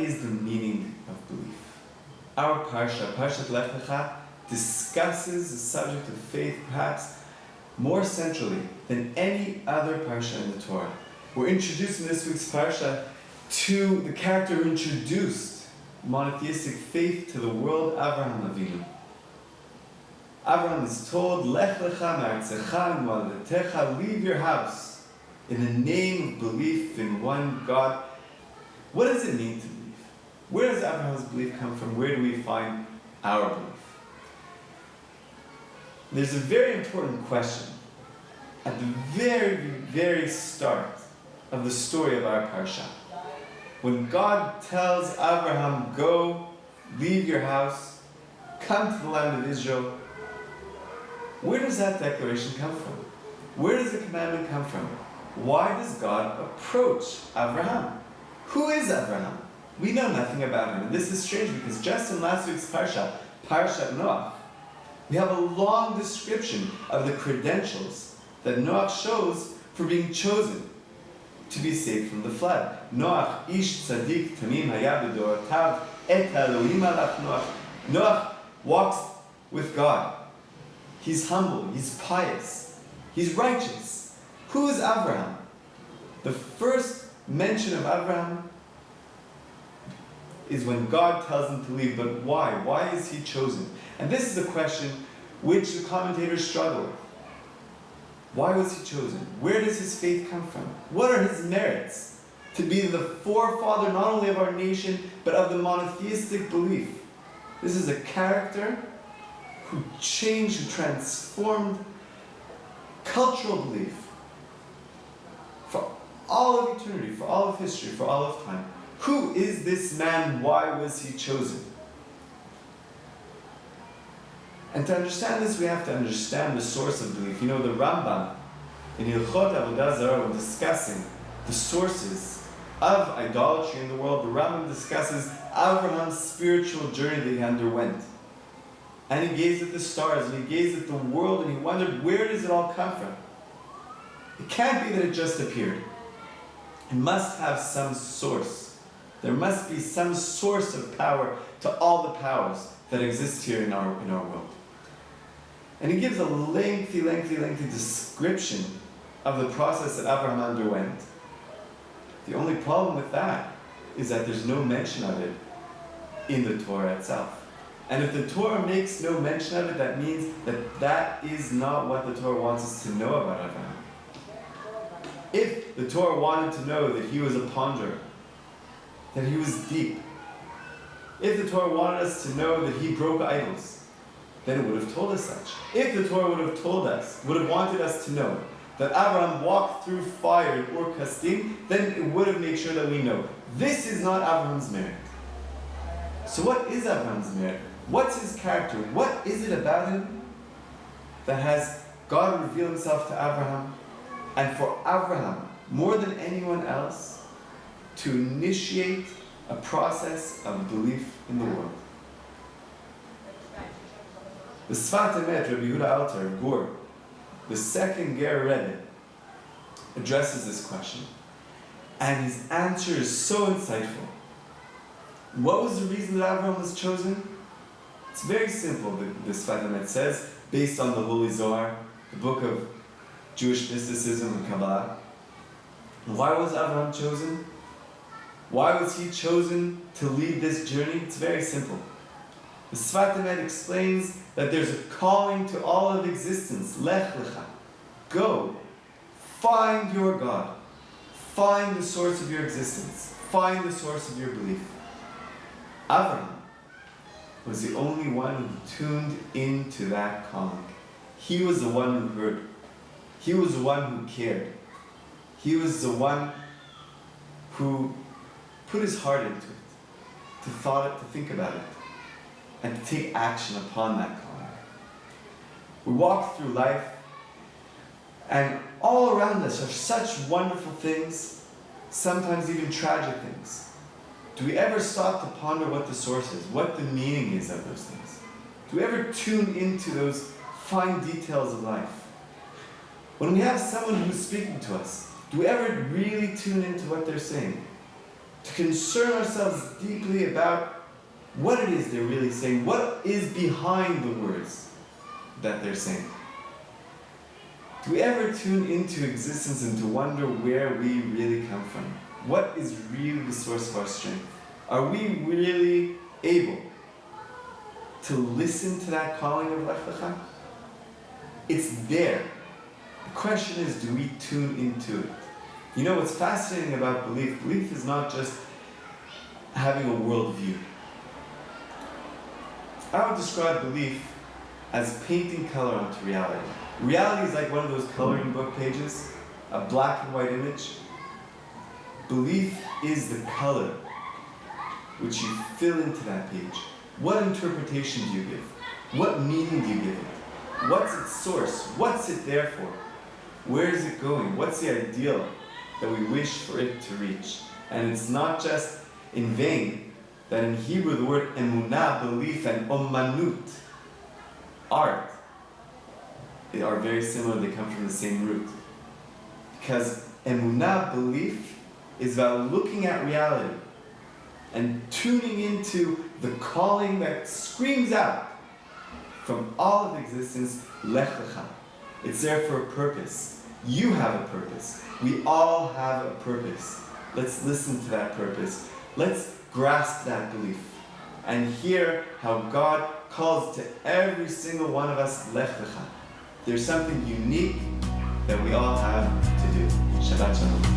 is the meaning of belief? Our Parashat Lech-Lecha, discusses the subject of faith perhaps more centrally than any other parsha in the Torah. We're introduced in this week's parsha to the character who introduced monotheistic faith to the world, Avraham Avinu. Avraham is told, Lech-Lecha ma'artzecha u'moladetecha, leave your house in the name of belief in one God. What does it mean to believe? Where does Abraham's belief come from? Where do we find our belief? There's a very important question at the very, very start of the story of our parsha. When God tells Abraham, go, leave your house, come to the land of Israel, where does that declaration come from? Where does the commandment come from? Why does God approach Abraham? Who is Abraham? We know nothing about him. And this is strange because just in last week's Parashat Noach, we have a long description of the credentials that Noach shows for being chosen to be saved from the flood. Noach ish tzadik tamim haya b'dorotav et Elohim alach Noach. Noach walks with God. He's humble, he's pious, he's righteous. Who is Abraham? The first mention of Abraham is when God tells him to leave, but why? Why is he chosen? And this is a question which the commentators struggle with. Why was he chosen? Where does his faith come from? What are his merits to be the forefather not only of our nation, but of the monotheistic belief? This is a character who changed, who transformed cultural belief for all of eternity, for all of history, for all of time. Who is this man? Why was he chosen? And to understand this, we have to understand the source of belief. You know, the Rambam in Hilchot Avodah Zarah, when discussing the sources of idolatry in the world, the Rambam discusses Abraham's spiritual journey that he underwent. And he gazed at the stars, and he gazed at the world, and he wondered, where does it all come from? It can't be that it just appeared. It must have some source. There must be some source of power to all the powers that exist here in our world. And he gives a lengthy description of the process that Abraham underwent. The only problem with that is that there's no mention of it in the Torah itself. And if the Torah makes no mention of it, that means that that is not what the Torah wants us to know about Abraham. If the Torah wanted to know that he was a ponderer, that he was deep, if the Torah wanted us to know that he broke idols, then it would have told us such. If the Torah would have wanted us to know that Abraham walked through fire in Ur Kasdim, then it would have made sure that we know. This is not Abraham's merit. So what is Abraham's merit? What's his character? What is it about him that has God revealed himself to Abraham, and for Abraham, more than anyone else, to initiate a process of belief in the world? The Sfat Emet, Rabbi Yehuda Alter, Gur, the second Ger Rebbe, addresses this question. And his answer is so insightful. What was the reason that Abraham was chosen? It's very simple, the Sfat Emet says, based on the Holy Zohar, the book of Jewish mysticism and Kabbalah. Why was Abraham chosen? Why was he chosen to lead this journey? It's very simple. The Sfat Emet explains that there's a calling to all of existence. Lech-Lecha. Go. Find your God. Find the source of your existence. Find the source of your belief. Abraham was the only one who tuned into that calling. He was the one who heard. He was the one who cared. He was the one who put his heart into it, to think about it, and to take action upon that calling. We walk through life, and all around us are such wonderful things, sometimes even tragic things. Do we ever stop to ponder what the source is, what the meaning is of those things? Do we ever tune into those fine details of life? When we have someone who's speaking to us, do we ever really tune into what they're saying? to concern ourselves deeply about what it is they're really saying, what is behind the words that they're saying. Do we ever tune into existence and to wonder where we really come from? What is really the source of our strength? Are we really able to listen to that calling of Lech-Lecha? It's there. The question is, do we tune into it? You know what's fascinating about belief? Belief is not just having a worldview. I would describe belief as painting color onto reality. Reality is like one of those coloring book pages, a black and white image. Belief is the color which you fill into that page. What interpretation do you give? What meaning do you give it? What's its source? What's it there for? Where is it going? What's the ideal that we wish for it to reach? And it's not just in vain that in Hebrew the word emunah, belief, and omanut, art, they are very similar, they come from the same root. Because emunah, belief, is about looking at reality and tuning into the calling that screams out from all of existence, Lech-Lecha. It's there for a purpose. You have a purpose. We all have a purpose. Let's listen to that purpose. Let's grasp that belief and hear how God calls to every single one of us, Lech-Lecha. There's something unique that we all have to do. Shabbat Shalom.